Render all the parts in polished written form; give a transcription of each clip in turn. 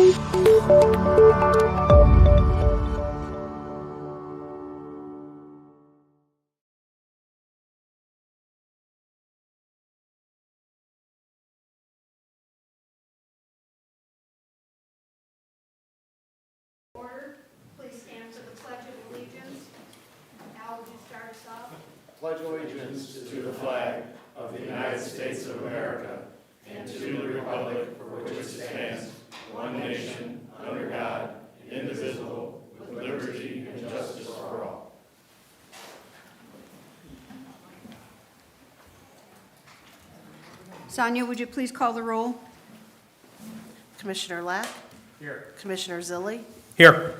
Order. Please stand for the Pledge of Allegiance. Al, would you start us off? Pledge allegiance to the flag of the United States of America and to the republic for which it stands, one nation, under God, indivisible, with liberty and justice for all. Sonia, would you please call the roll? Commissioner Lack? Here. Commissioner Zilli? Here.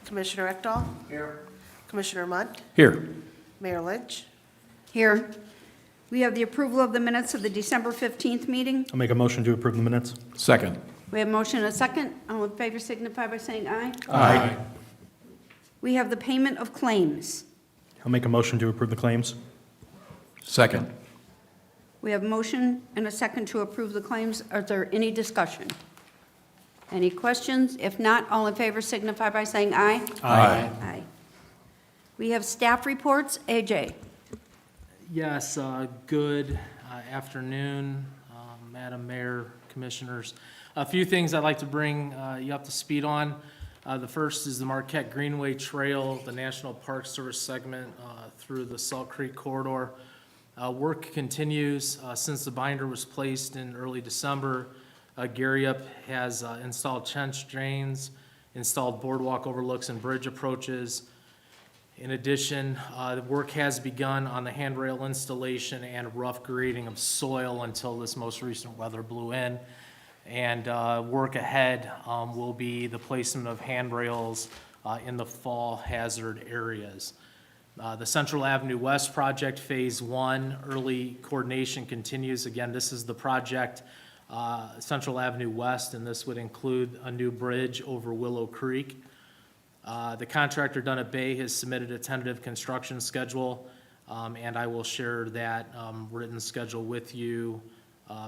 Commissioner Ekdahl? Here. Commissioner Munt? Here. Mayor Lynch? Here. We have the approval of the minutes of the December 15th meeting. I'll make a motion to approve the minutes. Second. We have a motion and a second. All in favor signify by saying aye. Aye. We have the payment of claims. I'll make a motion to approve the claims. Second. We have a motion and a second to approve the claims. Are there any discussion? Any questions? If not, all in favor signify by saying aye. Aye. Aye. We have staff reports. AJ. Yes, good afternoon, Madam Mayor, Commissioners. A few things I'd like to bring you up to speed on. The first is the Marquette Greenway Trail, the National Park Service segment through the Salt Creek Corridor. Work continues since the binder was placed in early December. Gary Up has installed trench drains, installed boardwalk overlooks and bridge approaches. In addition, the work has begun on the handrail installation and rough grading of soil until this most recent weather blew in. And work ahead will be the placement of handrails in the fall hazard areas. The Central Avenue West project, Phase 1, early coordination continues. Again, this is the project, Central Avenue West, and this would include a new bridge over Willow Creek. The contractor, Dunn Bay, has submitted a tentative construction schedule, and I will share that written schedule with you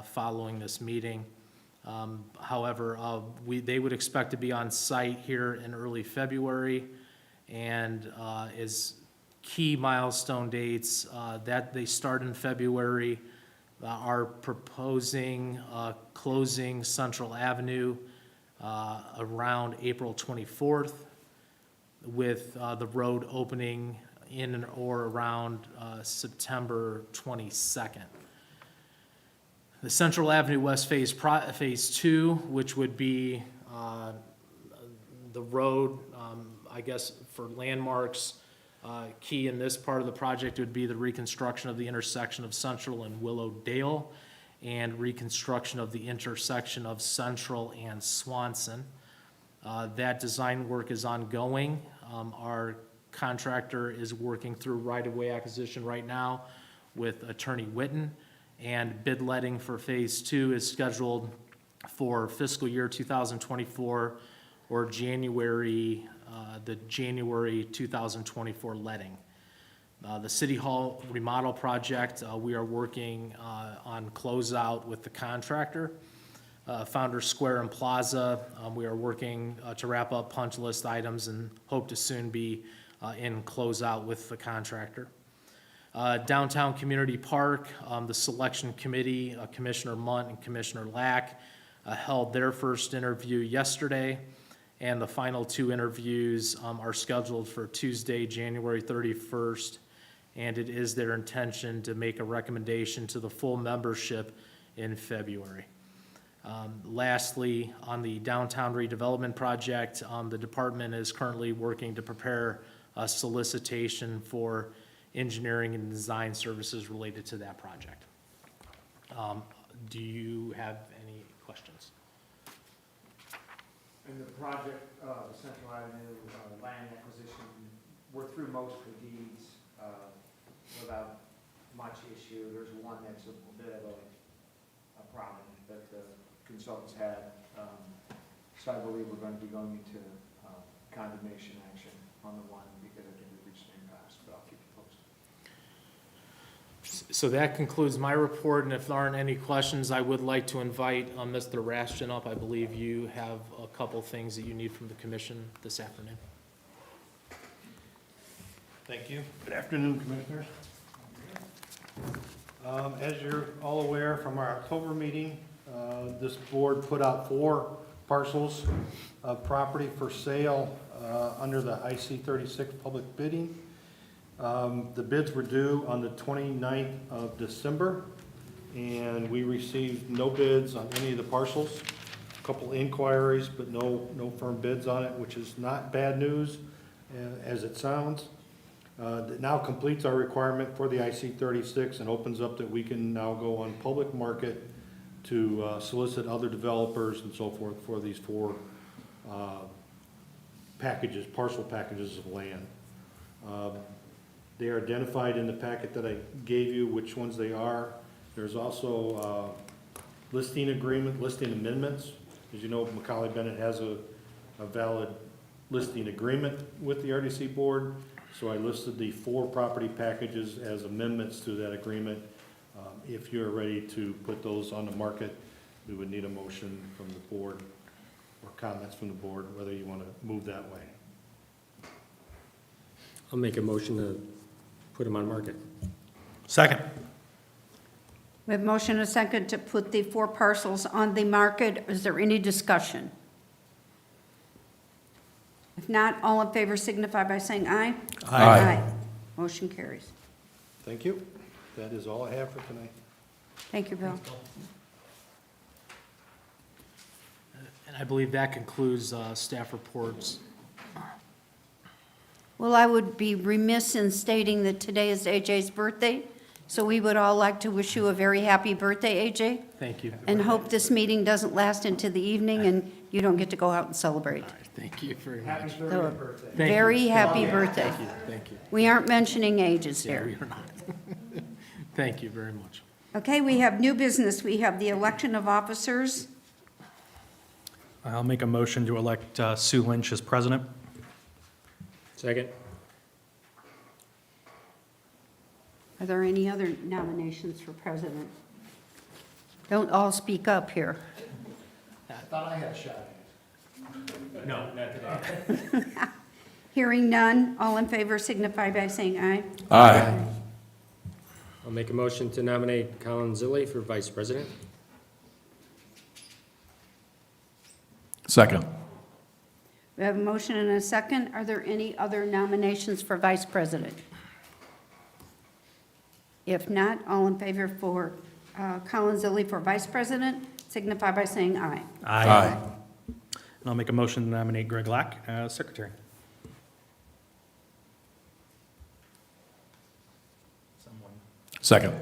following this meeting. However, they would expect to be on site here in early February, and as key milestone dates that they start in February are proposing closing Central Avenue around April 24th, with the road opening in or around September 22nd. The Central Avenue West Phase 2, which would be the road, I guess, for landmarks, key in this part of the project would be the reconstruction of the intersection of Central and Willow Dale and reconstruction of the intersection of Central and Swanson. That design work is ongoing. Our contractor is working through right-of-way acquisition right now with Attorney Witten, and bid letting for Phase 2 is scheduled for fiscal year 2024 or the January 2024 letting. The City Hall remodel project, we are working on closeout with the contractor. Founders Square and Plaza, we are working to wrap up punch list items and hope to soon be in closeout with the contractor. Downtown Community Park, the selection committee, Commissioner Munt and Commissioner Lack, held their first interview yesterday, and the final two interviews are scheduled for Tuesday, January 31st, and it is their intention to make a recommendation to the full membership in February. Lastly, on the downtown redevelopment project, the department is currently working to prepare a solicitation for engineering and design services related to that project. Do you have any questions? And the project, the Central Avenue land acquisition, we're through most of the deeds without much issue. There's one that's a bit of a problem that the consultants had. So I believe we're going to be going into condemnation action on the one because I think we reached an impasse, but I'll keep you posted. So that concludes my report, and if there aren't any questions, I would like to invite Mr. Rashton up. I believe you have a couple things that you need from the commission this afternoon. Thank you. Good afternoon, Commissioners. As you're all aware from our October meeting, this board put out 4 parcels of property for sale under the IC-36 public bidding. The bids were due on the 29th of December, and we received no bids on any of the parcels. A couple inquiries, but no firm bids on it, which is not bad news, as it sounds. That now completes our requirement for the IC-36 and opens up that we can now go on public market to solicit other developers and so forth for these 4 packages, parcel packages of land. They are identified in the packet that I gave you, which ones they are. There's also listing agreement, listing amendments. As you know, Macaulay Bennett has a valid listing agreement with the RDC board. So I listed the 4 property packages as amendments to that agreement. If you're ready to put those on the market, we would need a motion from the board or comments from the board, whether you want to move that way. I'll make a motion to put them on market. Second. We have motion and a second to put the 4 parcels on the market. Is there any discussion? If not, all in favor signify by saying aye. Aye. Motion carries. Thank you. That is all I have for tonight. Thank you, Bill. And I believe that concludes staff reports. Well, I would be remiss in stating that today is AJ's birthday, so we would all like to wish you a very happy birthday, AJ, Thank you. and hope this meeting doesn't last into the evening and you don't get to go out and celebrate. All right, thank you very Happy much. 30th birthday. Thank you. Very happy birthday. Thank you, thank you. We aren't mentioning ages Yeah, we here. are not. Thank you very much. Okay, we have new business. We have the election of officers. I'll make a motion to elect Sue Lynch as president. Second? Are there any other nominations for president? Don't all speak up here. I thought I had a shot at No, not today. Hearing none, all in favor signify by saying aye. Aye. I'll make a motion to nominate Colin Zilli for vice president. Second. We have a motion and a second. Are there any other nominations for vice president? If not, all in favor for Colin Zilli for vice president signify by saying aye. Aye. And I'll make a motion to nominate Greg Lack as secretary. Second.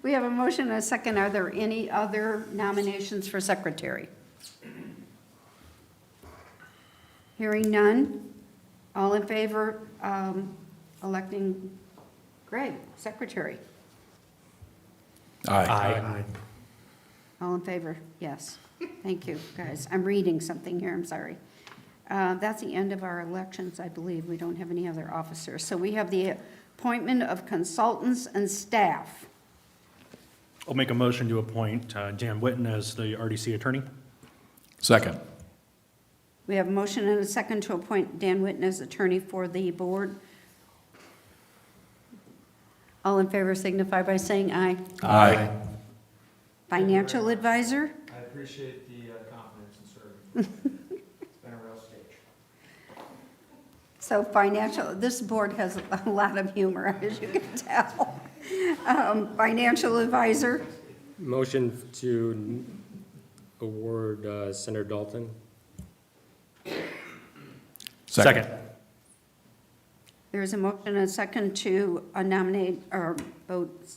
We have a motion and a second. Are there any other nominations for secretary? Hearing none, all in favor electing Greg, secretary? Aye. All in favor? Yes. Thank you, guys. I'm reading something here, I'm sorry. That's the end of our elections, I believe. We don't have any other officers. So we have the appointment of consultants and staff. I'll make a motion to appoint Dan Witten as the RDC attorney. Second. We have a motion and a second to appoint Dan Whitten as attorney for the board. All in favor signify by saying aye. Aye. Financial advisor? I appreciate the confidence in serving. It's been a real stage. So financial, this board has a lot of humor, as you can tell. Financial advisor? Motion to award Senator Dalton. Second. There's a motion and a second to nominate or vote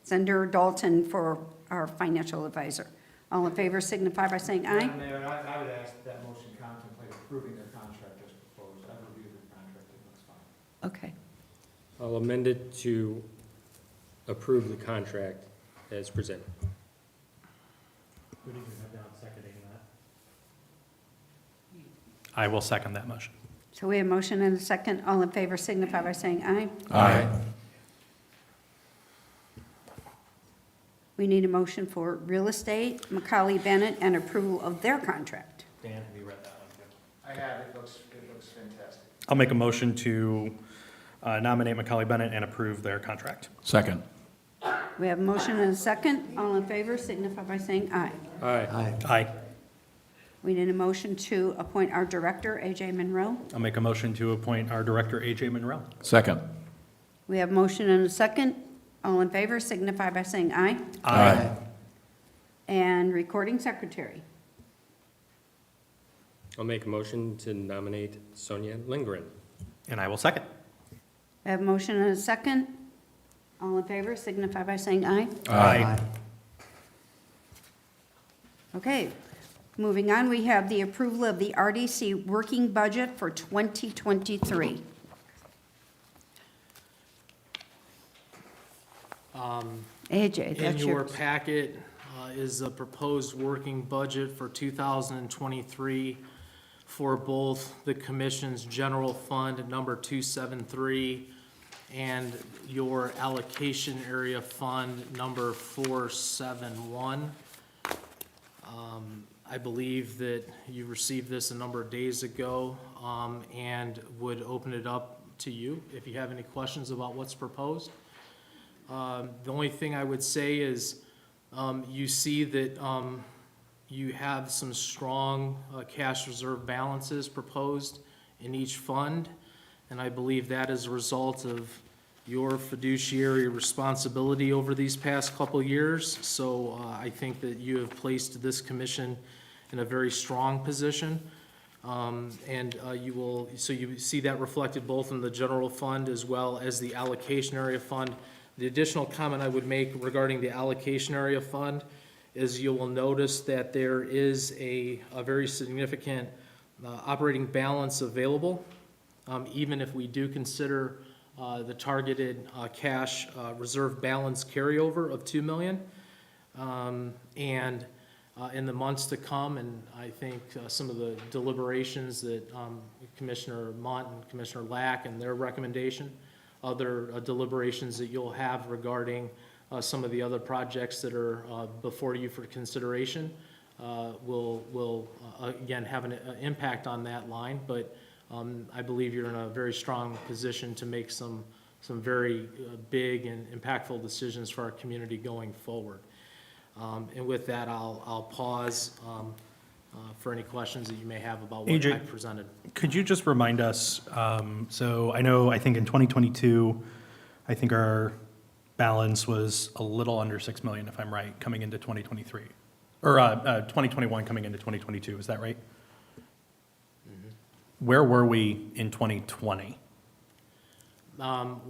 Senator Dalton for our financial advisor. All in favor signify by saying aye. Madam Mayor, I would ask that that motion contemplate approving their contract as proposed. I've reviewed their contract, it looks fine. Okay. I'll amend it to approve the contract as presented. Who did you have down seconding that? I will second that motion. So we have a motion and a second. All in favor signify by saying aye. Aye. We need a motion for real estate, Macaulay Bennett, and approval of their contract. Dan, have you read that one too? I have, it looks fantastic. I'll make a motion to nominate Macaulay Bennett and approve their contract. Second. We have a motion and a second. All in favor signify by saying aye. Aye. Aye. We need a motion to appoint our director, AJ Monroe. I'll make a motion to appoint our director, AJ Monroe. Second. We have a motion and a second. All in favor signify by saying aye. Aye. And recording secretary. I'll make a motion to nominate Sonia Lindgren. And I will second. We have a motion and a second. All in favor signify by saying aye. Aye. Okay, moving on, we have the approval of the RDC working budget for 2023. AJ, In that's your yours. packet is a proposed working budget for 2023 for both the commission's general fund number 273 and your allocation area fund number 471. I believe that you received this a number of days ago, and would open it up to you if you have any questions about what's proposed. The only thing I would say is, you see that you have some strong cash reserve balances proposed in each fund, and I believe that is a result of your fiduciary responsibility over these past couple years. So I think that you have placed this commission in a very strong position. And so you see that reflected both in the general fund as well as the allocation area fund. The additional comment I would make regarding the allocation area fund is you will notice that there is a very significant operating balance available, even if we do consider the targeted cash reserve balance carryover of $2 million. And in the months to come, and I think some of the deliberations that Commissioner Mont and Commissioner Lack and their recommendation, other deliberations that you'll have regarding some of the other projects that are before you for consideration will again have an impact on that line. But I believe you're in a very strong position to make some very big and impactful decisions for our community going forward. And with that, I'll pause for any questions that you may have about what AJ, I presented. Could you just remind us, so I think in 2022, I think our balance was a little under 6 million, if I'm right, coming into 2023. Or 2021 coming into 2022, is that right? Where were we in 2020?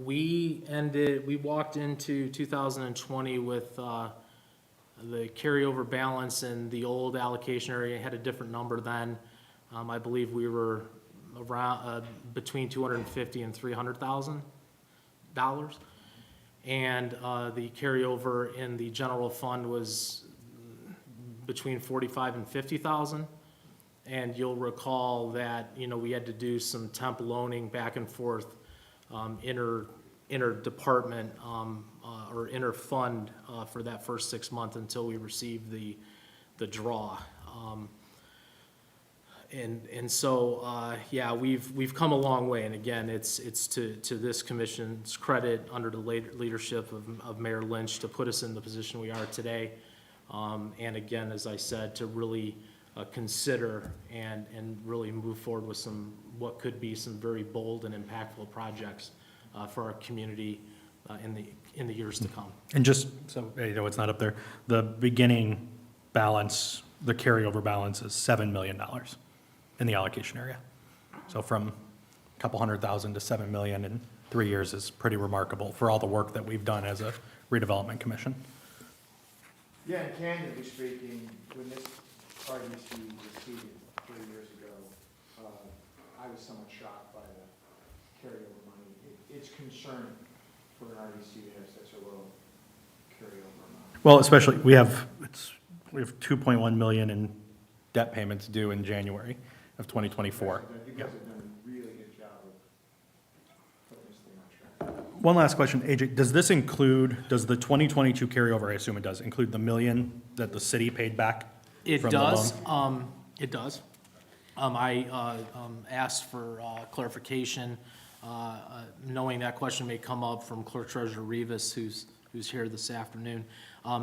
We walked into 2020 with the carryover balance in the old allocation area had a different number then. I believe we were around between $250,000 and $300,000. And the carryover in the general fund was between $45,000 and $50,000. And you'll recall that, we had to do some temp loaning back and forth, inter-department, or inter-fund, for that first 6 months until we received the draw. So, we've come a long way. And again, it's to this commission's credit under the leadership of Mayor Lynch to put us in the position we are today. And again, as I said, to really consider and really move forward with what could be some very bold and impactful projects for our community in the years to come. And just so it's not up there, the beginning balance, the carryover balance is $7 million in the allocation area. So from a couple $100,000 to $7 million in 3 years is pretty remarkable for all the work that we've done as a redevelopment commission. Yeah, and candidly speaking, when this RDC was seated 3 years ago, I was somewhat shocked by the carryover money. It's concerning for an RDC to have such a low carryover amount. Well, especially, we have 2.1 million in debt payments due in January of 2024. You guys have done a really good One last question, AJ, does this include, does the 2022 carryover, I assume it does, include the million that the city paid back? It from the does, loan? it does. I asked for clarification, knowing that question may come up from Clerk Treasurer Rivas, who's here this afternoon.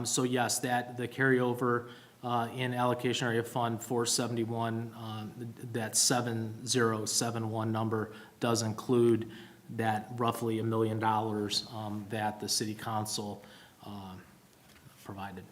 So yes, the carryover in allocation area fund 471, that 7071 number does include that roughly $1 million that the city council provided.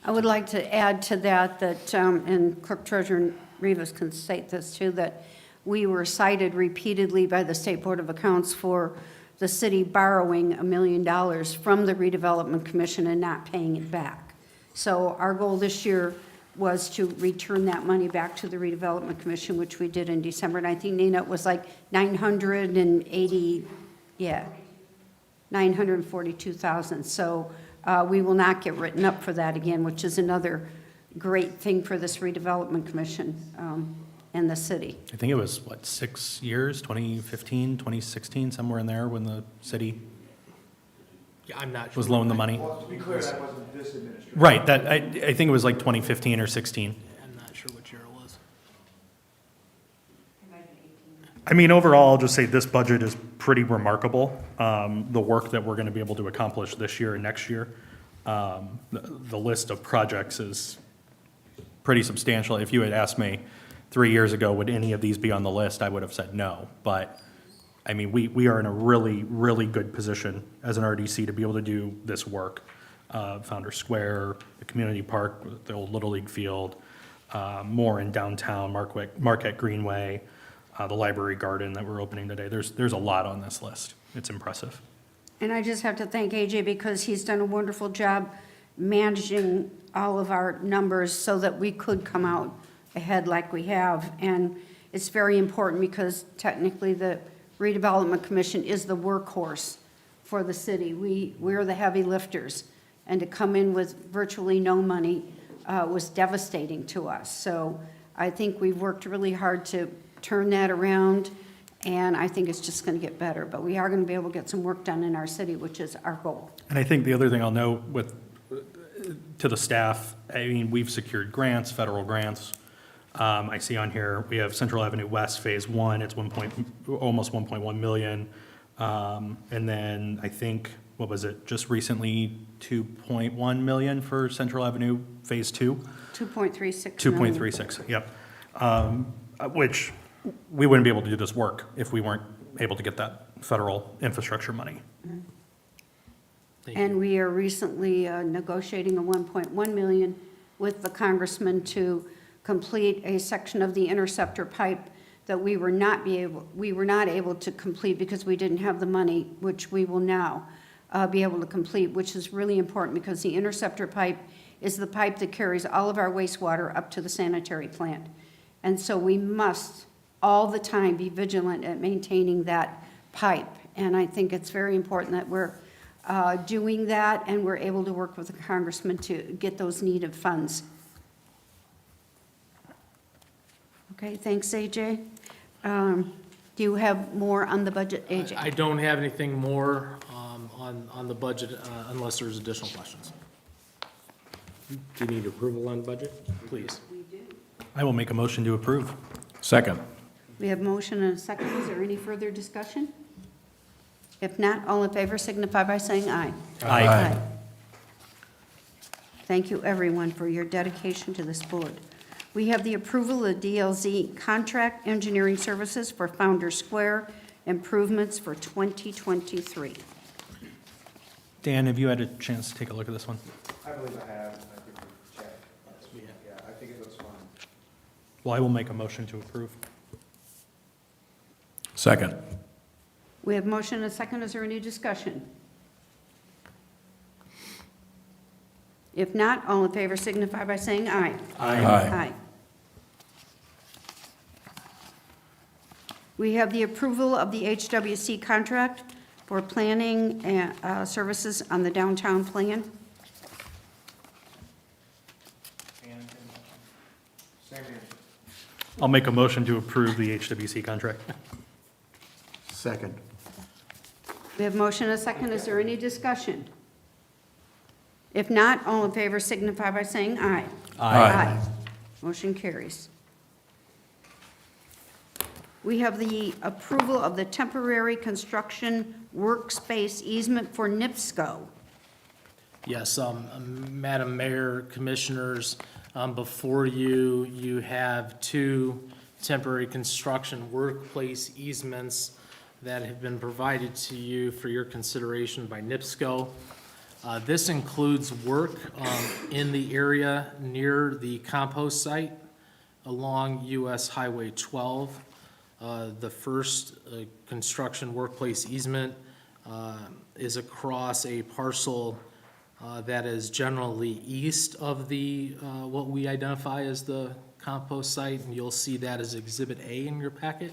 I would like to add to that, and Clerk Treasurer Rivas can state this too, that we were cited repeatedly by the State Board of Accounts for the city borrowing $1 million from the Redevelopment Commission and not paying it back. So our goal this year was to return that money back to the Redevelopment Commission, which we did in December. And I think, Nina, it was like 942,000. So we will not get written up for that again, which is another great thing for this Redevelopment Commission and the city. I think it was, what, 6 years, 2015, 2016, somewhere in there, when the city Yeah, I'm not sure. was loaned the money? Well, to be clear, that wasn't this administration. Right, that, I think it was like 2015 or 16. I'm not sure what year it was. I mean, overall, I'll just say this budget is pretty remarkable. The work that we're going to be able to accomplish this year and next year. The list of projects is pretty substantial. If you had asked me 3 years ago, would any of these be on the list, I would have said no. But, I mean, we are in a really, really good position as an RDC to be able to do this work. Founders Square, the community park, the old Little League field, more in downtown, Marquette Greenway, the library garden that we're opening today. There's a lot on this list. It's impressive. And I just have to thank AJ because he's done a wonderful job managing all of our numbers so that we could come out ahead like we have. And it's very important because technically the Redevelopment Commission is the workhorse for the city. We're the heavy lifters. And to come in with virtually no money was devastating to us. So I think we've worked really hard to turn that around, and I think it's just going to get better. But we are going to be able to get some work done in our city, which is our goal. And I think the other thing I'll note to the staff, I mean, we've secured grants, federal grants. I see on here, we have Central Avenue West Phase 1, it's almost 1.1 million. And then I think, what was it, just recently 2.1 million for Central Avenue Phase 2? 2.36 million. 2.36, yep. Which we wouldn't be able to do this work if we weren't able to get that federal infrastructure money. Thank you. And we are recently negotiating a 1.1 million with the congressman to complete a section of the interceptor pipe that we were not able to complete because we didn't have the money, which we will now be able to complete, which is really important because the interceptor pipe is the pipe that carries all of our wastewater up to the sanitary plant. And so we must all the time be vigilant at maintaining that pipe. And I think it's very important that we're doing that and we're able to work with the congressman to get those needed funds. Okay, thanks, AJ. Do you have more on the budget, AJ? I don't have anything more on the budget unless there's additional questions. Do you need approval on budget? Please. I will make a motion to approve. Second. We have motion and a second. Is there any further discussion? If not, all in favor signify by saying aye. Aye. Thank you, everyone, for your dedication to this board. We have the approval of DLZ contract engineering services for Founders Square improvements for 2023. Dan, have you had a chance to take a look at this one? I believe I have, and I think we checked. Yeah, I think it looks fine. Well, I will make a motion to approve. Second. We have motion and a second. Is there any discussion? If not, all in favor signify by saying aye. Aye. We have the approval of the HWC contract for planning and services on the downtown plan. Same answer. I'll make a motion to approve the HWC contract. Second. We have motion and a second. Is there any discussion? If not, all in favor signify by saying aye. Aye. Motion carries. We have the approval of the temporary construction workspace easement for NIPSCO. Yes, Madam Mayor, Commissioners, before you, you have two temporary construction workplace easements that have been provided to you for your consideration by NIPSCO. This includes work in the area near the compost site along US Highway 12. The first construction workplace easement is across a parcel that is generally east of the, what we identify as the compost site, and you'll see that as Exhibit A in your packet.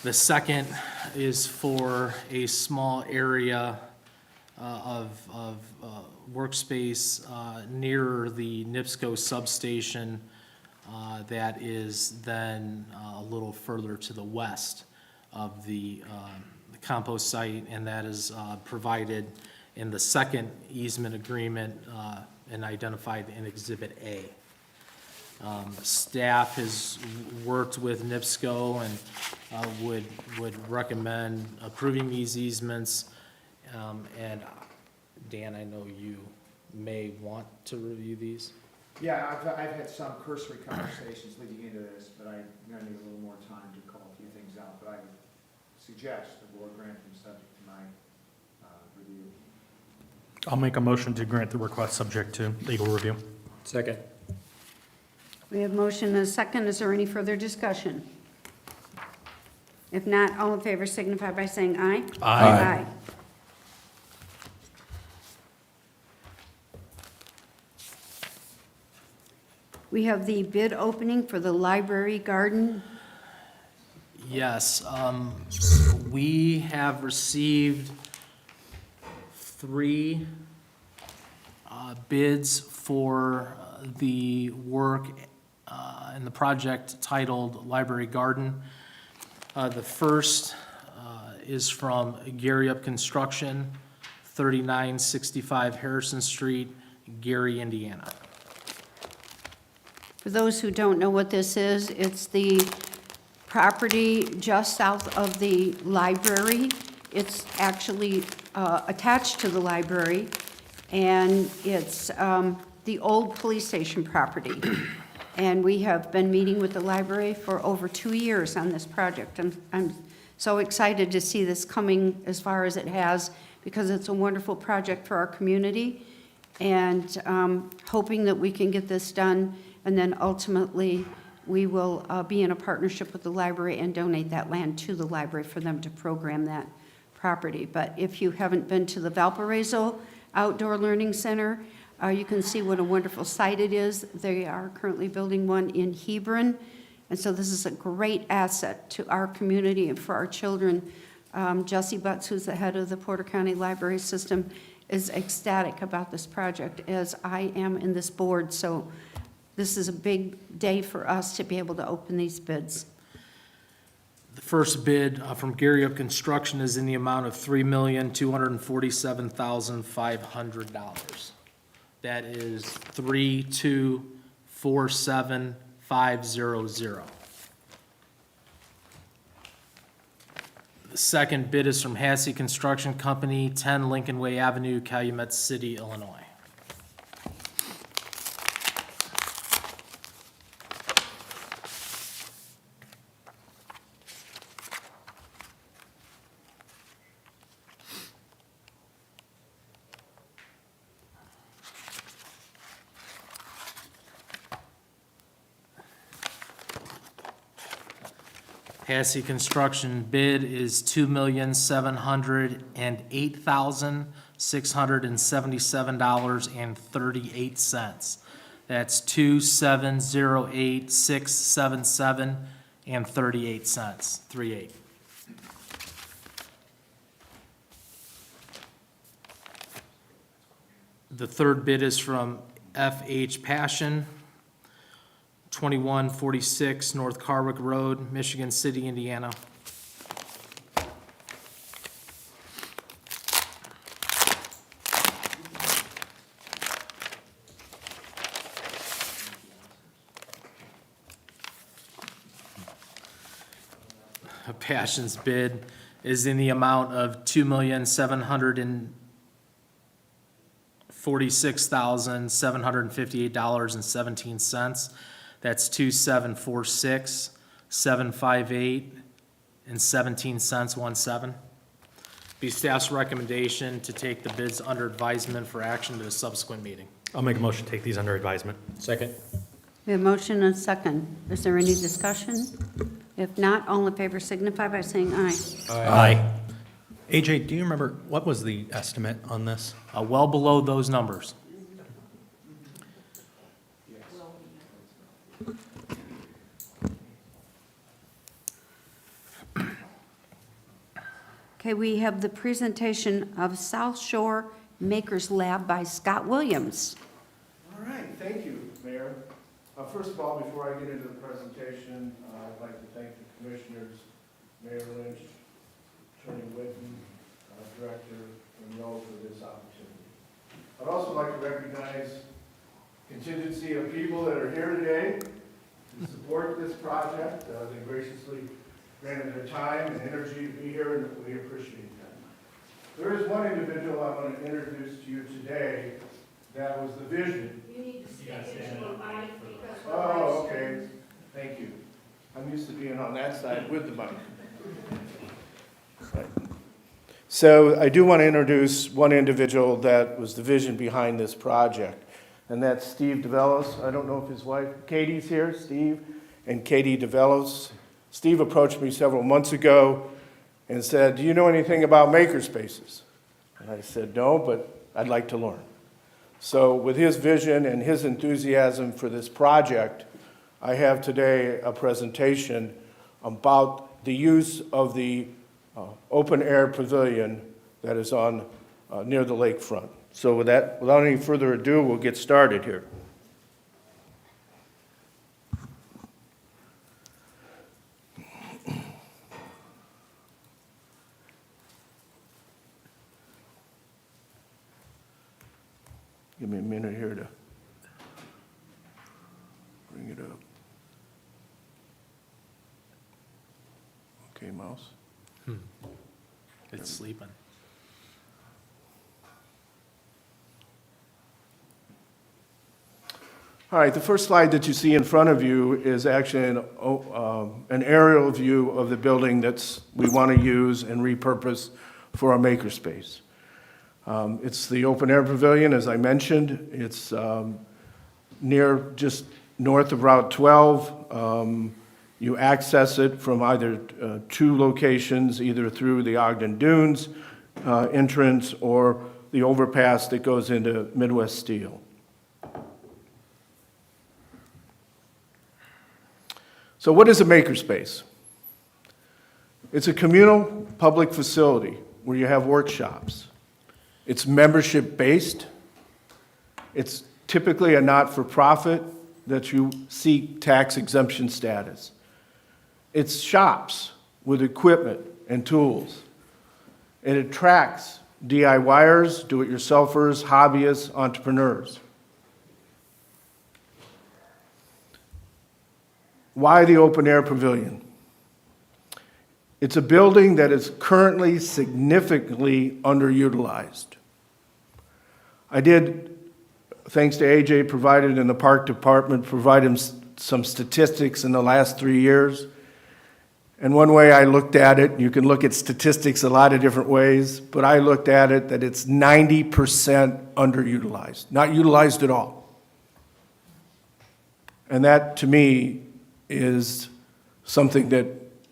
The second is for a small area of workspace near the NIPSCO substation that is then a little further to the west of the compost site, and that is provided in the second easement agreement and identified in Exhibit A. Staff has worked with NIPSCO and would recommend approving these easements. And Dan, I know you may want to review these. Yeah, I've had some cursory conversations leading into this, but I'm gonna need a little more time to call a few things out. But I would suggest the board grant them subject to my review. I'll make a motion to grant the request subject to legal review. Second. We have motion and a second. Is there any further discussion? If not, all in favor signify by saying aye. Aye. We have the bid opening for the library garden. Yes, we have received 3 bids for the work in the project titled Library Garden. The first is from Gary Up Construction, 3965 Harrison Street, Gary, Indiana. For those who don't know what this is, it's the property just south of the library. It's actually attached to the library, and it's the old police station property. And we have been meeting with the library for over 2 years on this project. I'm so excited to see this coming as far as it has, because it's a wonderful project for our community, and hoping that we can get this done, and then ultimately we will be in a partnership with the library and donate that land to the library for them to program that property. But if you haven't been to the Valparaiso Outdoor Learning Center, you can see what a wonderful site it is. They are currently building one in Hebron, and so this is a great asset to our community and for our children. Jesse Butts, who's the head of the Porter County Library System, is ecstatic about this project, as I am in this board. So this is a big day for us to be able to open these bids. The first bid from Gary Up Construction is in the amount of $3,247,500. That is 3247500. The second bid is from Hassey Construction Company, 10 Lincoln Way Avenue, Calumet City, Illinois. Hassey Construction bid is $2,708,677.38. That's 2708677 38. The third bid is from F.H. Passion, 2146 North Carwick Road, Michigan City, Indiana. Passion's bid is in the amount of $2,746,758.17. That's 2,746, 758, and 17 cents, 17. Be staff's recommendation to take the bids under advisement for action to a subsequent meeting. I'll make a motion to take these under advisement. Second. We have motion and second. Is there any discussion? If not, all in favor signify by saying aye. Aye. AJ, do you remember, what was the estimate on this? Well below those numbers. Okay, we have the presentation of South Shore Makers Lab by Scott Williams. All right, thank you, Mayor. First of all, before I get into the presentation, I'd like to thank the commissioners, Mayor Lynch, Attorney Whitten, Director Monroe for this opportunity. I'd also like to recognize contingency of people that are here today to support this project. They graciously granted their time and energy to be here, and we appreciate that. There is one individual I want to introduce to you today that was the vision. You need to speak into the mic because we're Oh, okay, thank you. I'm used to being on that side with the mic. Right. So I do want to introduce one individual that was the vision behind this project, and that's Steve DeVellos. I don't know if his wife, Katie's here, Steve and Katie DeVellos. Steve approached me several months ago and said, "Do you know anything about makerspaces?" And I said, "No, but I'd like to learn." So with his vision and his enthusiasm for this project, I have today a presentation about the use of the open-air pavilion that is on near the lakefront. So with that, without any further ado, we'll get started here. Give me a minute here to bring it up. Okay, mouse. It's sleeping. All right, the first slide that you see in front of you is actually an aerial view of the building we want to use and repurpose for our makerspace. It's the open-air pavilion, as I mentioned. It's just north of Route 12. You access it from either two locations, either through the Ogden Dunes entrance or the overpass that goes into Midwest Steel. So what is a makerspace? It's a communal public facility where you have workshops. It's membership-based. It's typically a not-for-profit that you seek tax exemption status. It's shops with equipment and tools. It attracts DIYers, do-it-yourselfers, hobbyists, entrepreneurs. Why the open-air pavilion? It's a building that is currently significantly underutilized. I did, thanks to AJ provided in the Park Department, provide him some statistics in the last 3 years. And one way I looked at it, you can look at statistics a lot of different ways, but I looked at it that it's 90% underutilized, not utilized at all. And that, to me, is something that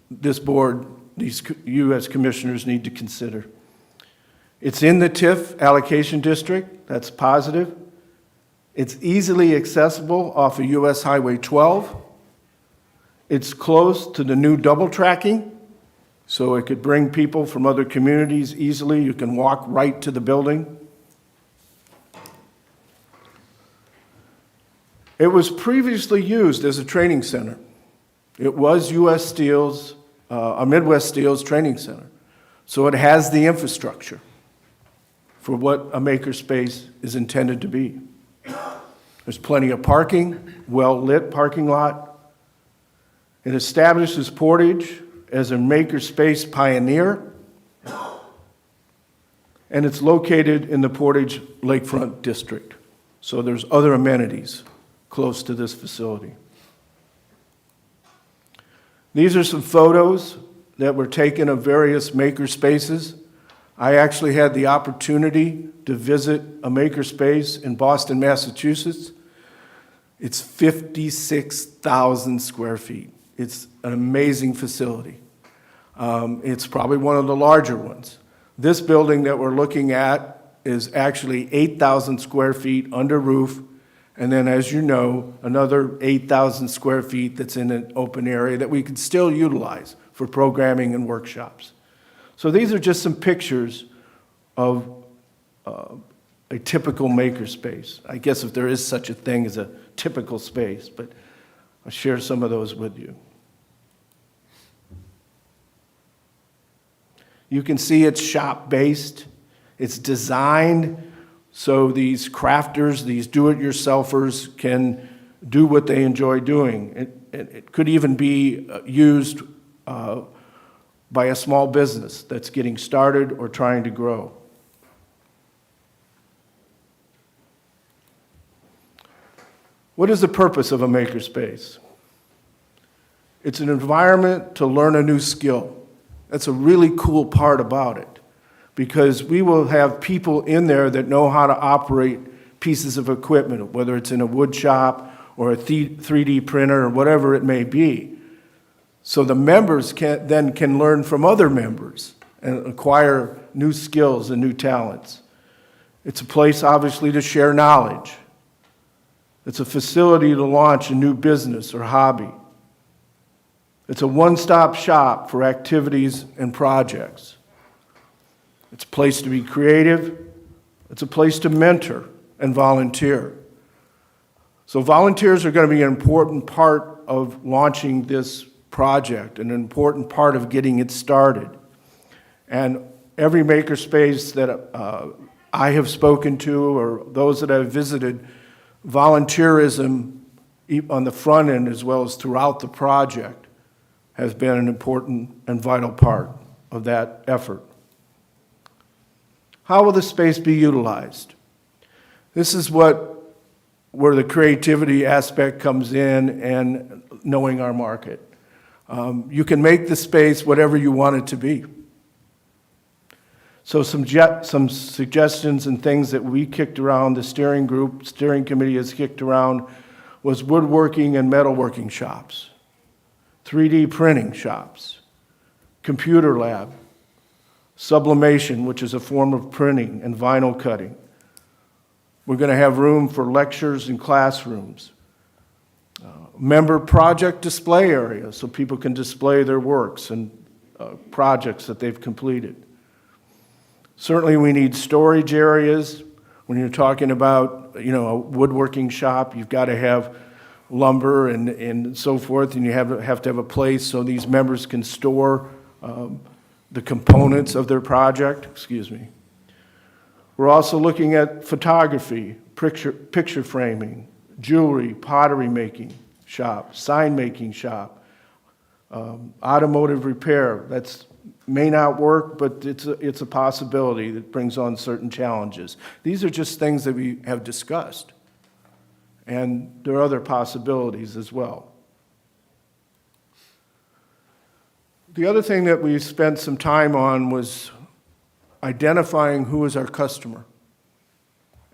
this board, you as commissioners need to consider. It's in the TIF allocation district, that's positive. It's easily accessible off of US Highway 12. It's close to the new double tracking, so it could bring people from other communities easily. You can walk right to the building. It was previously used as a training center. It was US Steel's, Midwest Steel's training center. So it has the infrastructure for what a makerspace is intended to be. There's plenty of parking, well-lit parking lot. It establishes portage as a makerspace pioneer, and it's located in the Portage Lakefront District. So there's other amenities close to this facility. These are some photos that were taken of various makerspaces. I actually had the opportunity to visit a makerspace in Boston, Massachusetts. It's 56,000 square feet. It's an amazing facility. It's probably one of the larger ones. This building that we're looking at is actually 8,000 square feet under roof, and then, as you know, another 8,000 square feet that's in an open area that we could still utilize for programming and workshops. So these are just some pictures of a typical makerspace. I guess if there is such a thing as a typical space, but I'll share some of those with you. You can see it's shop-based. It's designed so these crafters, these do-it-yourselfers can do what they enjoy doing. It could even be used by a small business that's getting started or trying to grow. What is the purpose of a makerspace? It's an environment to learn a new skill. That's a really cool part about it, because we will have people in there that know how to operate pieces of equipment, whether it's in a wood shop or a 3D printer or whatever it may be. So the members can learn from other members and acquire new skills and new talents. It's a place, obviously, to share knowledge. It's a facility to launch a new business or hobby. It's a one-stop shop for activities and projects. It's a place to be creative. It's a place to mentor and volunteer. So volunteers are going to be an important part of launching this project, an important part of getting it started. And every makerspace that I have spoken to, or those that I've visited, volunteerism on the front end as well as throughout the project has been an important and vital part of that effort. How will the space be utilized? This is where the creativity aspect comes in and knowing our market. You can make the space whatever you want it to be. So some suggestions and things that we kicked around, the steering committee has kicked around, was woodworking and metalworking shops, 3D printing shops, computer lab, sublimation, which is a form of printing, and vinyl cutting. We're going to have room for lectures and classrooms. Member project display area, so people can display their works and projects that they've completed. Certainly we need storage areas. When you're talking about, a woodworking shop, you've got to have lumber and so forth, and you have to have a place so these members can store the components of their project. Excuse me. We're also looking at photography, picture framing, jewelry, pottery making shop, sign making shop, automotive repair. That's may not work, but it's a possibility that brings on certain challenges. These are just things that we have discussed, and there are other possibilities as well. The other thing that we spent some time on was identifying who is our customer.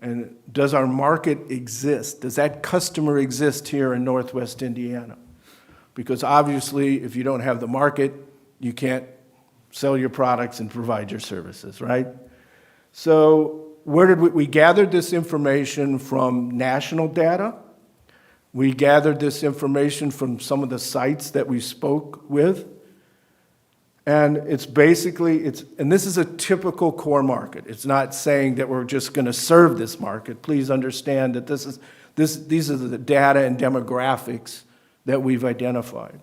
And does our market exist? Does that customer exist here in Northwest Indiana? Because obviously, if you don't have the market, you can't sell your products and provide your services, right? So where did we gathered this information from national data. We gathered this information from some of the sites that we spoke with. And it's basically, and this is a typical core market. It's not saying that we're just going to serve this market. Please understand that these are the data and demographics that we've identified.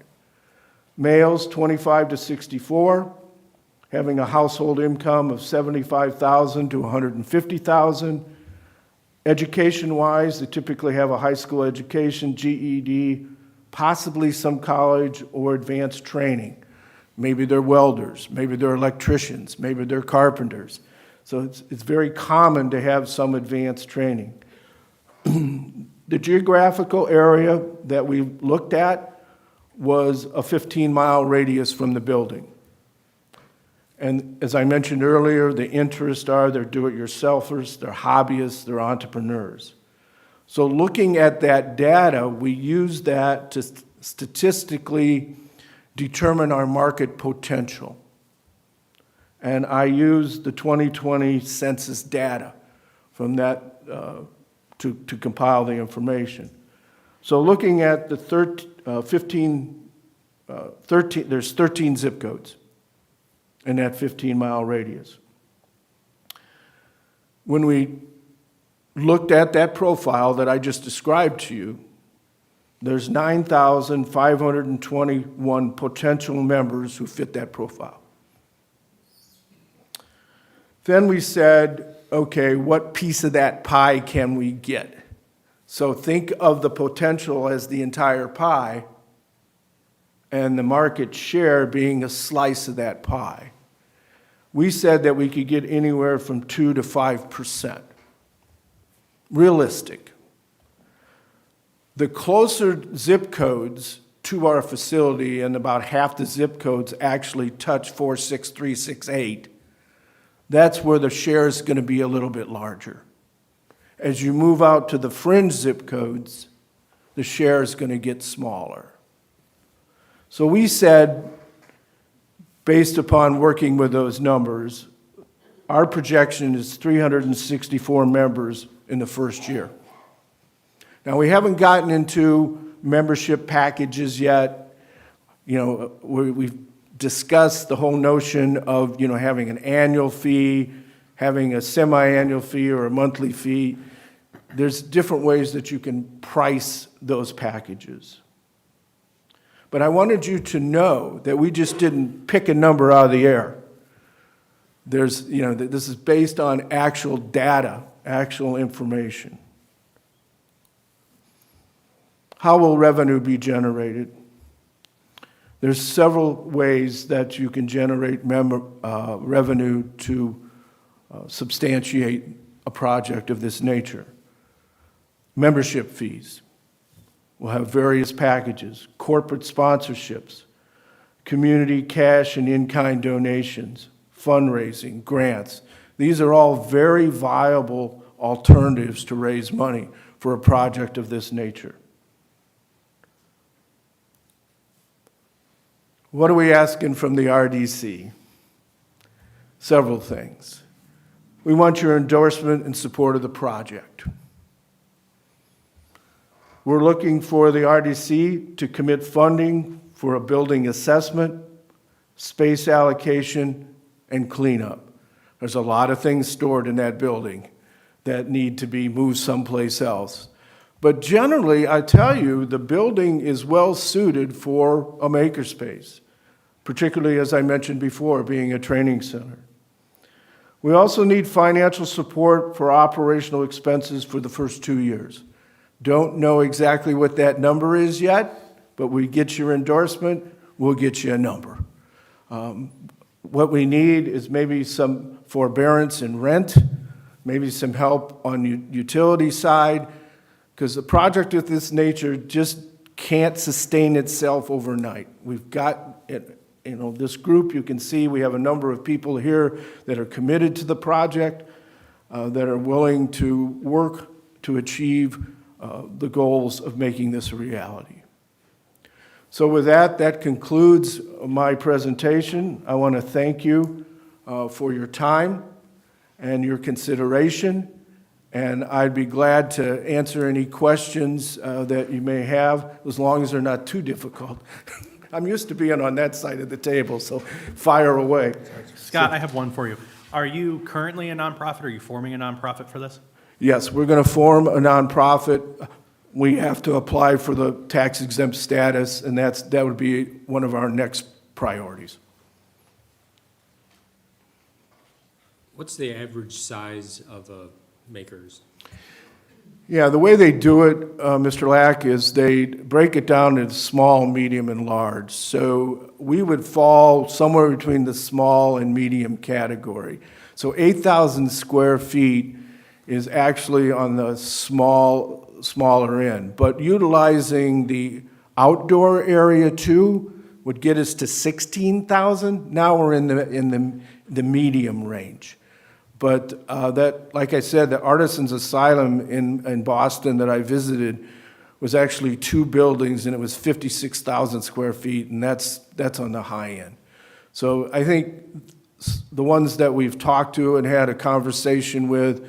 Males 25 to 64, having a household income of $75,000 to $150,000. Education-wise, they typically have a high school education, GED, possibly some college or advanced training. maybe they're welders, maybe they're electricians, maybe they're carpenters. So it's very common to have some advanced training. The geographical area that we looked at was a 15-mile radius from the building. And as I mentioned earlier, the interests are they're do-it-yourselfers, they're hobbyists, they're entrepreneurs. So looking at that data, we use that to statistically determine our market potential. And I used the 2020 census data from that to compile the information. So looking at the 13, there's 13 zip codes in that 15-mile radius. When we looked at that profile that I just described to you, there's 9,521 potential members who fit that profile. Then we said, okay, what piece of that pie can we get? So think of the potential as the entire pie and the market share being a slice of that pie. We said that we could get anywhere from 2 to 5%. Realistic. The closer zip codes to our facility, and about half the zip codes actually touch 46368, that's where the share is going to be a little bit larger. As you move out to the fringe zip codes, the share is going to get smaller. So we said, based upon working with those numbers, our projection is 364 members in the first year. Now, we haven't gotten into membership packages yet. We've discussed the whole notion of, having an annual fee, having a semi-annual fee or a monthly fee. There's different ways that you can price those packages. But I wanted you to know that we just didn't pick a number out of the air. This is based on actual data, actual information. How will revenue be generated? There's several ways that you can generate revenue to substantiate a project of this nature. Membership fees. We'll have various packages, corporate sponsorships, community cash and in-kind donations, fundraising, grants. These are all very viable alternatives to raise money for a project of this nature. What are we asking from the RDC? Several things. We want your endorsement and support of the project. We're looking for the RDC to commit funding for a building assessment, space allocation, and cleanup. There's a lot of things stored in that building that need to be moved someplace else. But generally, I tell you, the building is well suited for a makerspace, particularly, as I mentioned before, being a training center. We also need financial support for operational expenses for the first 2 years. Don't know exactly what that number is yet, but we get your endorsement, we'll get you a number. What we need is maybe some forbearance in rent, maybe some help on the utility side, because a project of this nature just can't sustain itself overnight. We've got this group, you can see we have a number of people here that are committed to the project, that are willing to work to achieve the goals of making this a reality. So with that concludes my presentation. I want to thank you for your time and your consideration, and I'd be glad to answer any questions that you may have, as long as they're not too difficult. I'm used to being on that side of the table, so fire away. Scott, I have one for you. Are you currently a nonprofit? Are you forming a nonprofit for this? Yes, we're going to form a nonprofit. We have to apply for the tax exempt status, and that would be one of our next priorities. What's the average size of a maker's? Yeah, the way they do it, Mr. Lack, is they break it down into small, medium, and large. So we would fall somewhere between the small and medium category. So 8,000 square feet is actually on the smaller end. But utilizing the outdoor area too would get us to 16,000. Now we're in the medium range. But that, like I said, the Artisans Asylum in Boston that I visited was actually 2 buildings, and it was 56,000 square feet, and that's on the high end. So I think the ones that we've talked to and had a conversation with,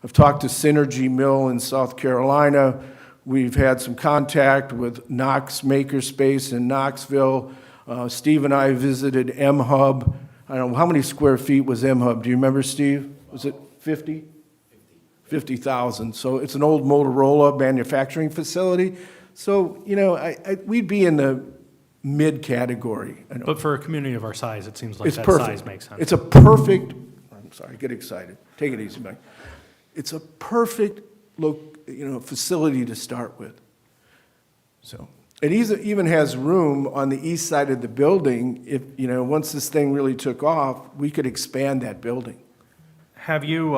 I've talked to Synergy Mill in South Carolina. We've had some contact with Knox Makerspace in Knoxville. Steve and I visited M-Hub. I don't know, how many square feet was M-Hub? Do you remember, Steve? Was it 50? 50,000. So it's an old Motorola manufacturing facility. So, you know, we'd be in the mid category. But for a community of our size, it seems like It's that perfect. size makes sense. It's a perfect, I'm sorry, get excited. Take it easy, Mike. It's a perfect, facility to start with. So it even has room on the east side of the building. If, once this thing really took off, we could expand that building. Have you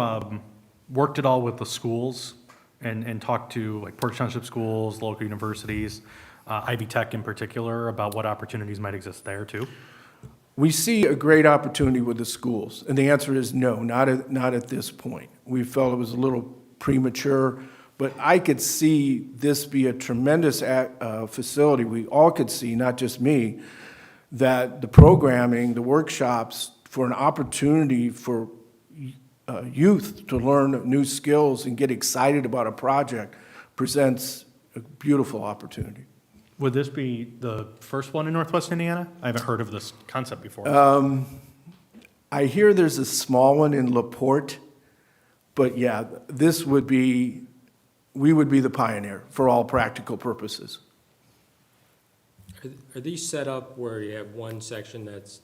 worked at all with the schools and talked to like Portage Township schools, local universities, Ivy Tech in particular, about what opportunities might exist there too? We see a great opportunity with the schools, and the answer is no, not at this point. We felt it was a little premature, but I could see this be a tremendous facility. We all could see, not just me, that the programming, the workshops, for an opportunity for youth to learn new skills and get excited about a project presents a beautiful opportunity. Would this be the first one in Northwest Indiana? I haven't heard of this concept before. I hear there's a small one in LaPorte, but yeah, we would be the pioneer for all practical purposes. Are these set up where you have one section that's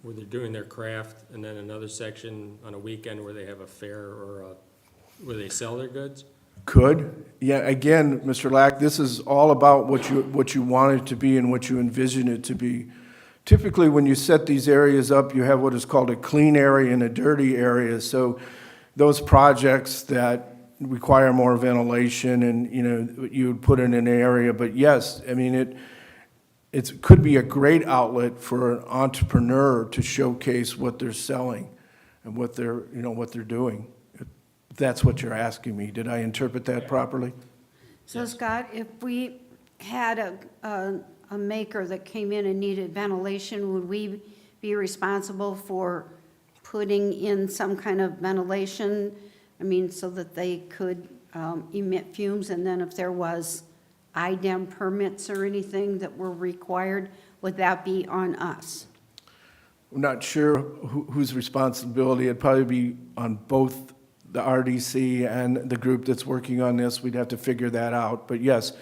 where they're doing their craft, and then another section on a weekend where they have a fair or where they sell their goods? Could. Yeah, again, Mr. Lack, this is all about what you want it to be and what you envision it to be. Typically, when you set these areas up, you have what is called a clean area and a dirty area. So those projects that require more ventilation and, you would put in an area. But yes, I mean, it could be a great outlet for an entrepreneur to showcase what they're selling and what they're doing. If that's what you're asking me. Did I interpret that properly? So Scott, if we had a maker that came in and needed ventilation, would we be responsible for putting in some kind of ventilation? I mean, so that they could emit fumes, and then if there was IDEM permits or anything that were required, would that be on us? I'm not sure whose responsibility. It'd probably be on both the RDC and the group that's working on this. We'd have to figure that out. But yes,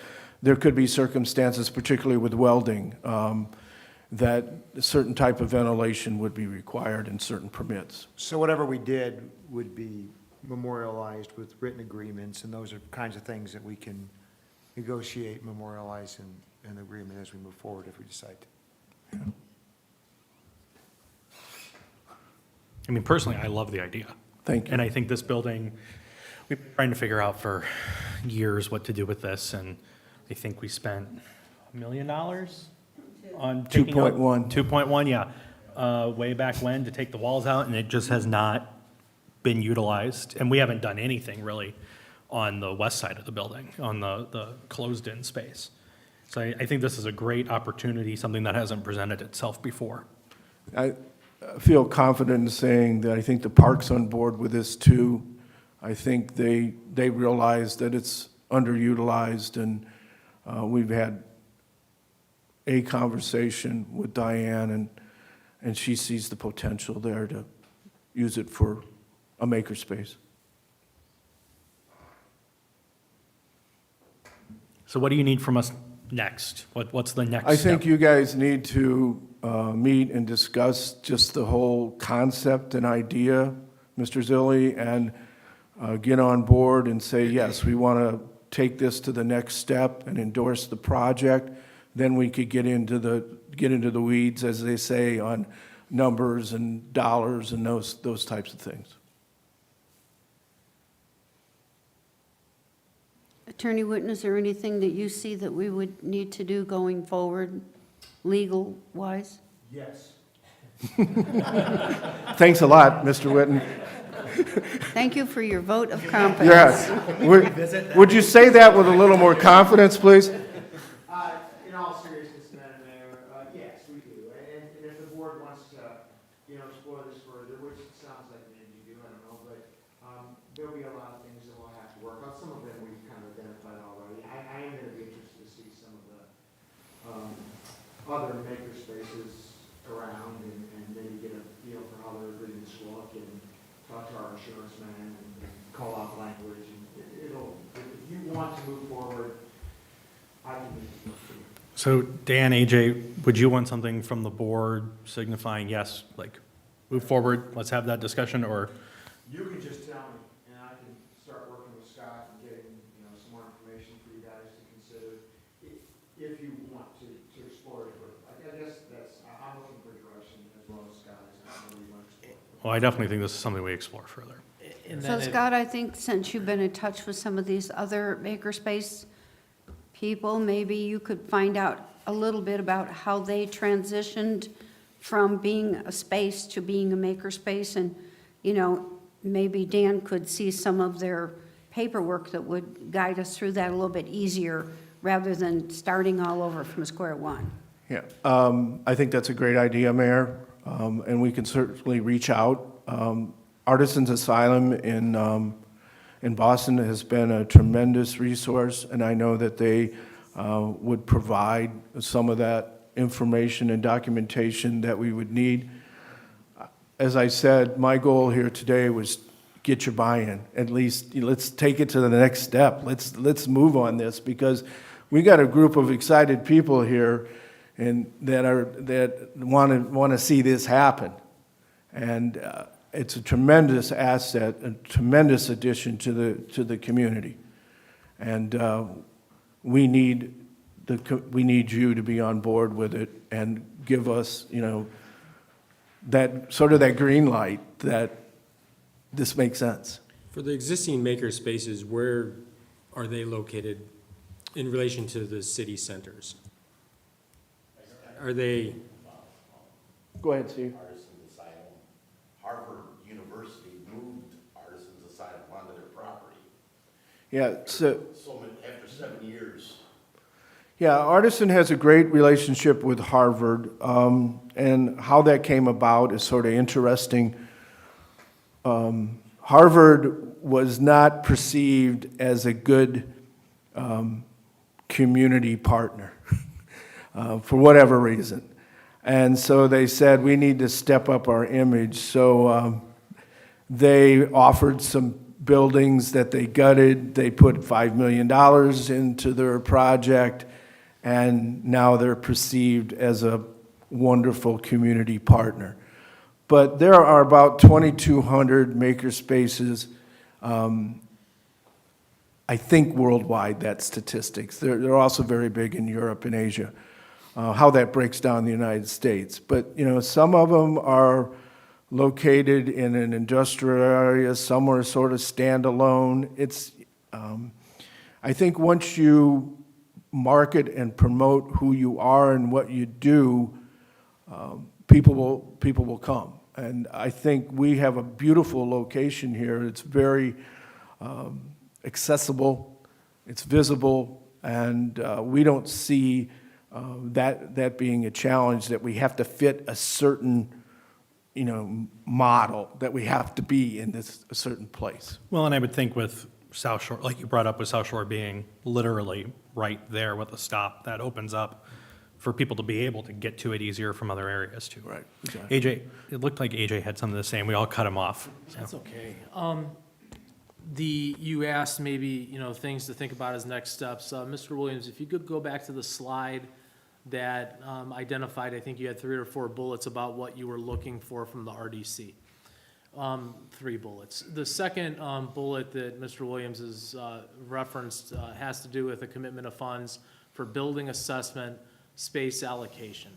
there could be circumstances, particularly with welding, that a certain type of ventilation would be required in certain permits. So whatever we did would be memorialized with written agreements, and those are kinds of things that we can negotiate, memorialize in the agreement as we move forward if we decide to. I mean, personally, I love the idea. Thank you. And I think this building, we've been trying to figure out for years what to do with this, and I think we spent $1 million on taking out 2.1. 2.1, yeah, way back when, to take the walls out, and it just has not been utilized. And we haven't done anything really on the west side of the building, on the closed-in space. So I think this is a great opportunity, something that hasn't presented itself before. I feel confident in saying that I think the park's on board with this too. I think they realize that it's underutilized, and we've had a conversation with Diane, and she sees the potential there to use it for a makerspace. So what do you need from us next? What's the next I think step? you guys need to meet and discuss just the whole concept and idea, Mr. Zilli, and get on board and say, yes, we want to take this to the next step and endorse the project, then we could get into the weeds, as they say, on numbers and dollars and those types of things. Attorney Witten, is there anything that you see that we would need to do going forward, legal-wise? Yes. Thanks a lot, Mr. Witten. Thank you for your vote of confidence. Yes. Would you say that with a little more confidence, please? In all seriousness, Madam Mayor, yes, we do. And if the board wants to, explore this further, which it sounds like maybe you do, I don't know, but there'll be a lot of things that we'll have to work on. Some of them we've kind of identified already. I am going to be interested to see some of the other maker spaces around and maybe get a feel for how their agreements look and talk to our insurance man and call out language. And if you want to move forward, I can make it work for you. So Dan, AJ, would you want something from the board signifying, yes, like, move forward, let's have that discussion, or? You can just tell me, and I can start working with Scott and getting, some more information for you guys to consider, if you want to explore it further. I guess I'm looking for direction as well as Scott is, whether you want to explore it. Well, I definitely think this is something we explore further. And So then if- Scott, I think since you've been in touch with some of these other makerspace people, maybe you could find out a little bit about how they transitioned from being a space to being a makerspace, and, maybe Dan could see some of their paperwork that would guide us through that a little bit easier, rather than starting all over from square one. Yeah, I think that's a great idea, Mayor, and we can certainly reach out. Artisans Asylum in Boston has been a tremendous resource, and I know that they would provide some of that information and documentation that we would need. As I said, my goal here today was get your buy-in. At least, let's take it to the next step. Let's move on this, because we got a group of excited people here and that want to see this happen. And it's a tremendous asset, a tremendous addition to the community. And we need you to be on board with it and give us, that green light that this makes sense. For the existing maker spaces, where are they located in relation to the city centers? Are they, Go ahead, Steve. Artisans Asylum. Harvard University moved Artisans Asylum onto their property. Yeah, so, After 7 years. yeah, Artisan has a great relationship with Harvard, and how that came about is sort of interesting. Harvard was not perceived as a good community partner for whatever reason. And so they said, we need to step up our image. So they offered some buildings that they gutted. They put $5 million into their project, and now they're perceived as a wonderful community partner. But there are about 2,200 maker spaces, I think worldwide, that's statistics. They're also very big in Europe and Asia, how that breaks down in the United States. But, some of them are located in an industrial area, some are sort of standalone. It's, I think once you market and promote who you are and what you do, people will come. And I think we have a beautiful location here. It's very accessible, it's visible, and we don't see that being a challenge, that we have to fit a certain model, that we have to be in a certain place. Well, and I would think with South Shore, like you brought up with South Shore being literally right there with a stop, that opens up for people to be able to get to it easier from other areas too. Right, exactly. AJ, it looked like AJ had something to say, and we all cut him off. So. That's okay. You asked maybe, things to think about as next steps. Mr. Williams, if you could go back to the slide that identified, I think you had 3 or 4 bullets about what you were looking for from the RDC. Three bullets. The second bullet that Mr. Williams has referenced has to do with a commitment of funds for building assessment, space allocation.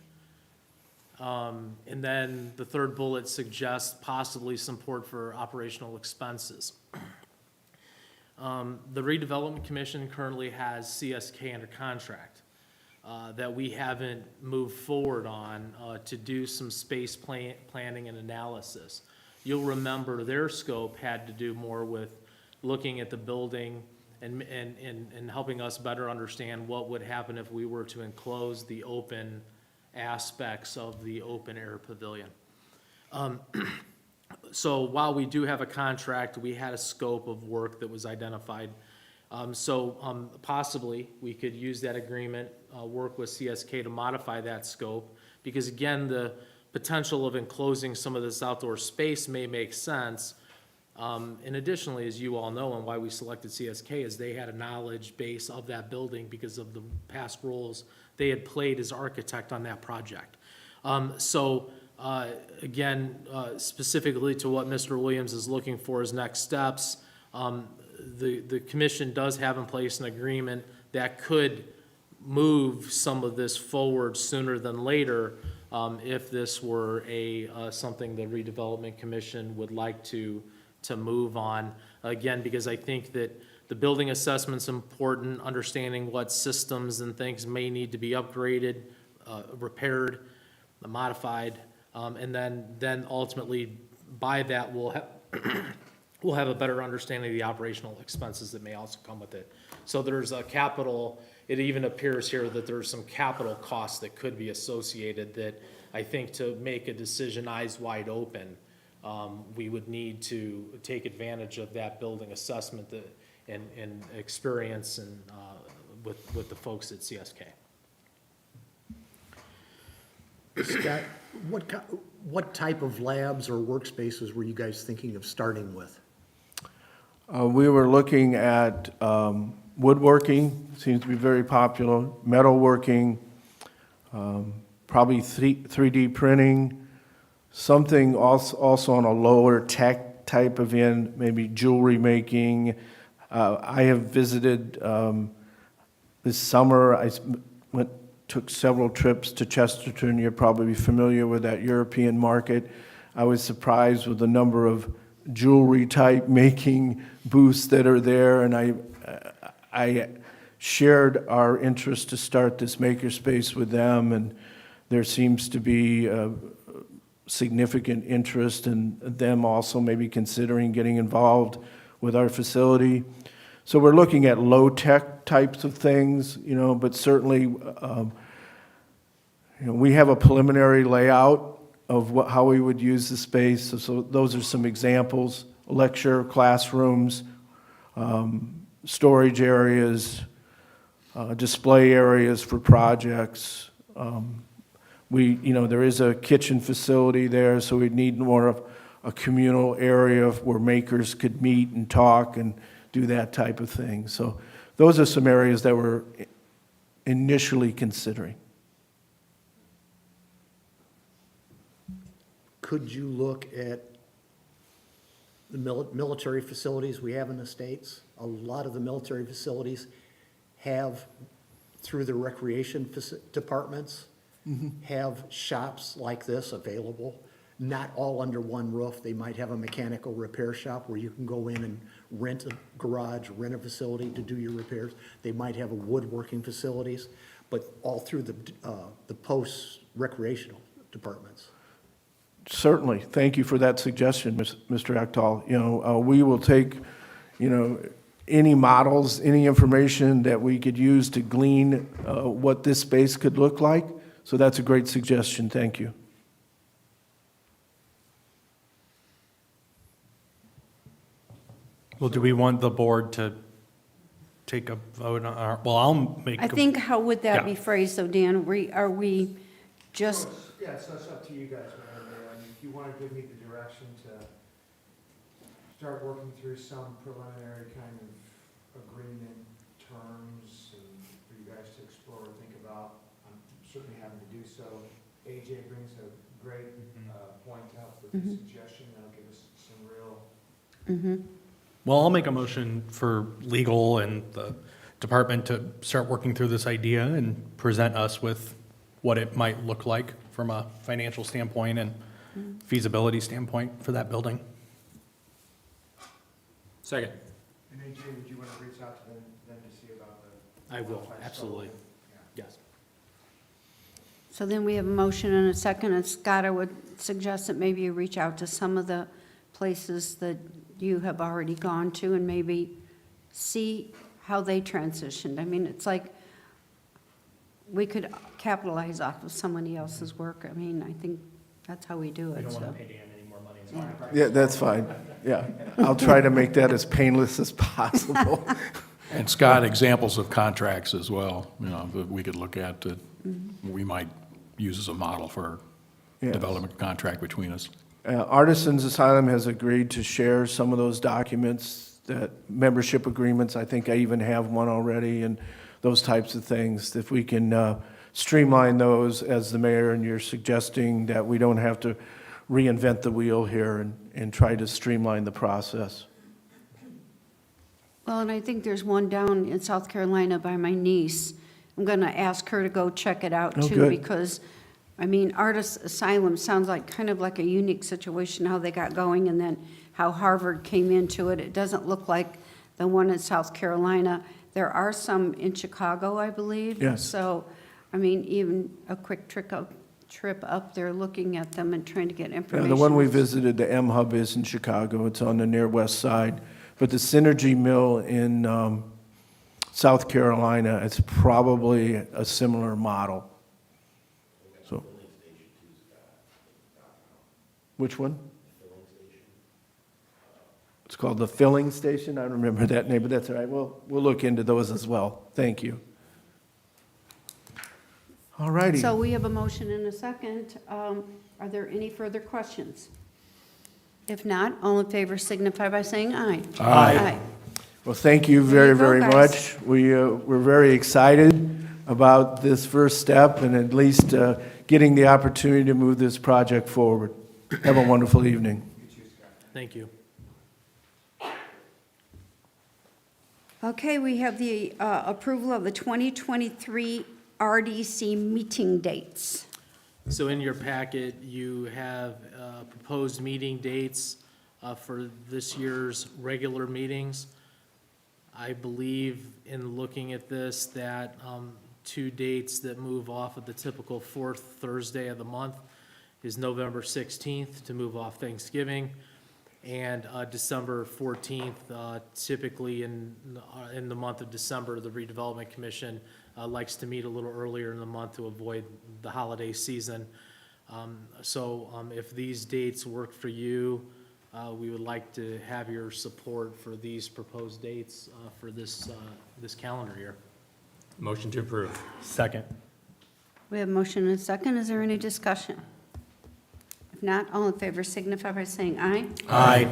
And then the third bullet suggests possibly support for operational expenses. The Redevelopment Commission currently has CSK under contract that we haven't moved forward on to do some space planning and analysis. You'll remember their scope had to do more with looking at the building and helping us better understand what would happen if we were to enclose the open aspects of the open air pavilion. So while we do have a contract, we had a scope of work that was identified. Possibly we could use that agreement, work with CSK to modify that scope, because again, the potential of enclosing some of this outdoor space may make sense. And additionally, as you all know, and why we selected CSK is they had a knowledge base of that building because of the past roles they had played as architect on that project. Again, specifically to what Mr. Williams is looking for as next steps, the commission does have in place an agreement that could move some of this forward sooner than later if this were something the Redevelopment Commission would like to move on. Again, because I think that the building assessment's important, understanding what systems and things may need to be upgraded, repaired, modified, and then ultimately by that we'll have a better understanding of the operational expenses that may also come with it. So there's a capital, it even appears here that there's some capital costs that could be associated that I think to make a decision eyes wide open, we would need to take advantage of that building assessment and experience and with the folks at CSK. Scott, what type of labs or workspaces were you guys thinking of starting with? We were looking at woodworking, seems to be very popular, metalworking, probably 3D printing, something also on a lower tech type of end, maybe jewelry making. I have visited this summer, took several trips to Chesterton. You're probably familiar with that European market. I was surprised with the number of jewelry type making booths that are there, and I shared our interest to start this makerspace with them, and there seems to be significant interest in them also maybe considering getting involved with our facility. So we're looking at low-tech types of things, but certainly we have a preliminary layout of how we would use the space. So those are some examples: lecture, classrooms, storage areas, display areas for projects. There is a kitchen facility there, so we'd need more of a communal area where makers could meet and talk and do that type of thing. So those are some areas that we're initially considering. Could you look at the military facilities we have in the States? A lot of the military facilities have, through the recreation departments, have shops like this available. Not all under one roof. They might have a mechanical repair shop where you can go in and rent a garage, rent a facility to do your repairs. They might have a woodworking facilities, but all through the post-recreational departments. Certainly. Thank you for that suggestion, Mr. Ekdahl. We will take, any models, any information that we could use to glean what this space could look like. So that's a great suggestion. Thank you. Well, do we want the board to take a vote on our, well, I'll make. I think, how would that be Yeah. phrased, though, Dan? Are we just, Yeah, so it's up to you guys, Madam Mayor. I mean, if you want to give me the direction to start working through some preliminary kind of agreement terms and for you guys to explore and think about, I'm certainly happy to do so. AJ brings a great point out with the suggestion. That'll give us Well, I'll make a motion for legal and the department to start working through this idea and present us with what it might look like from a financial standpoint and feasibility standpoint for that building. Second. And then Jay, would you want to reach out to them to see about the? I will, outside absolutely. solar? Yes. So then we have a motion and a second, and Scott, I would suggest that maybe you reach out to some of the places that you have already gone to and maybe see how they transitioned. I mean, it's like, we could capitalize off of somebody else's work. I mean, I think that's how we do it, so. pay Dan any more money. Yeah, that's fine. Yeah. I'll try to make that as painless as possible. And Scott, examples of contracts as well, you know, that we could look at that we might use as a model for Yes. development contract between us. Artisans Asylum has agreed to share some of those documents, that membership agreements. I think I even have one already, and those types of things. If we can streamline those, as the mayor and you're suggesting, that we don't have to reinvent the wheel here and try to streamline the process. Well, and I think there's one down in South Carolina by my niece. I'm going to ask her to go check it out Oh, too, good. because, I mean, Artist Asylum sounds like kind of like a unique situation, how they got going, and then how Harvard came into it. It doesn't look like the one in South Carolina. There are some in Chicago, I believe. Yes. So, I mean, even a quick trip up there, looking at them and trying to get Yeah, information. the one we visited, the M Hub, is in Chicago. It's on the near west side. But the Synergy Mill in South Carolina, it's probably a similar model. So, which one? It's called the Filling Station. I don't remember that name, but that's all right. We'll look into those as well. Thank you. All righty. So we have a motion and a second. Are there any further questions? If not, all in favor signify by saying aye. Aye. Well, thank you There you very, go, very guys. much. We're very excited about this first step and at least getting the opportunity to move this project forward. Have a wonderful evening. Thank you. Okay, we have the approval of the 2023 RDC meeting dates. So in your packet, you have proposed meeting dates for this year's regular meetings. I believe in looking at this that two dates that move off of the typical fourth Thursday of the month is November 16th to move off Thanksgiving, and December 14th. Typically in the month of December, the Redevelopment Commission likes to meet a little earlier in the month to avoid the holiday season. So if these dates work for you, we would like to have your support for these proposed dates for this calendar year. Motion to approve. Second. We have a motion and a second. Is there any discussion? If not, all in favor signify by saying aye. Aye.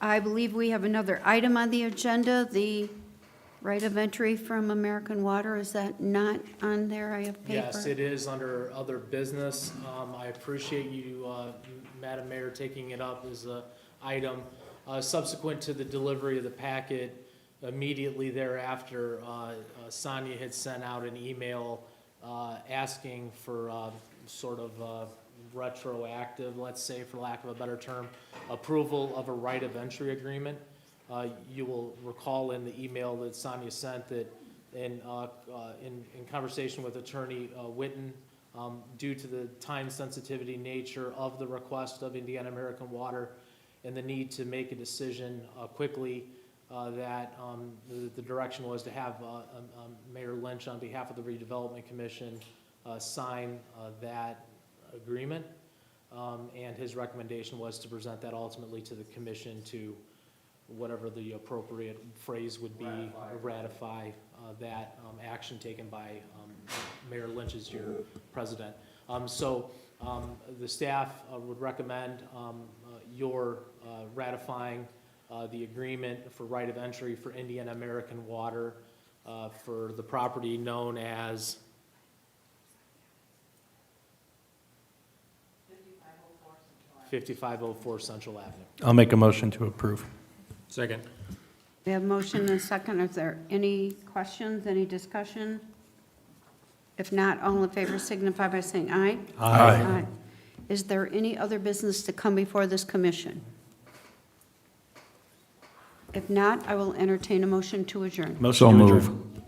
I believe we have another item on the agenda, the right of entry from American Water. Is that not on there? I have paper. Yes, it is under other business. I appreciate you, Madam Mayor, taking it up as an item. Subsequent to the delivery of the packet, immediately thereafter, Sonia had sent out an email asking for sort of retroactive, let's say, for lack of a better term, approval of a right of entry agreement. You will recall in the email that Sonia sent that in conversation with Attorney Witten, due to the time sensitivity nature of the request of Indiana American Water and the need to make a decision quickly, that the direction was to have Mayor Lynch, on behalf of the Redevelopment Commission, sign that agreement. And his recommendation was to present that ultimately to the commission to whatever the appropriate phrase would be, ratify that action taken by Mayor Lynch as your president. So the staff would recommend your ratifying the agreement for right of entry for Indiana American Water for the property known as 5504 5504 Central Avenue. I'll make a motion to approve. Second. We have motion and a second. Is there any questions, any discussion? If not, all in favor signify by saying aye. Aye. Is there any other business to come before this commission? If not, I will entertain a motion to adjourn. Motion So to move. adjourn.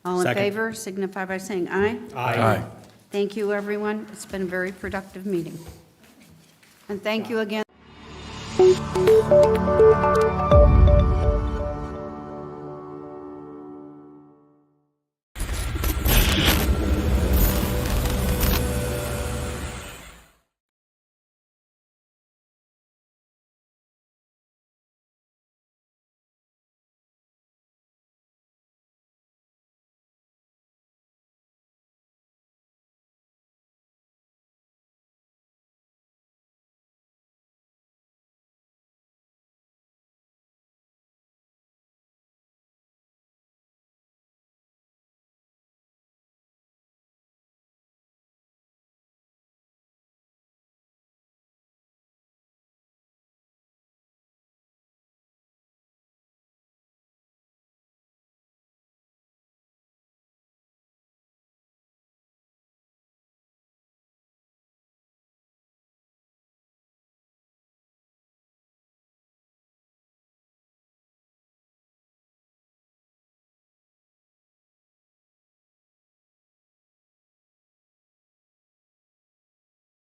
All in Second. favor signify by saying aye. Aye. Thank you, everyone. It's been a very productive meeting. And thank you again.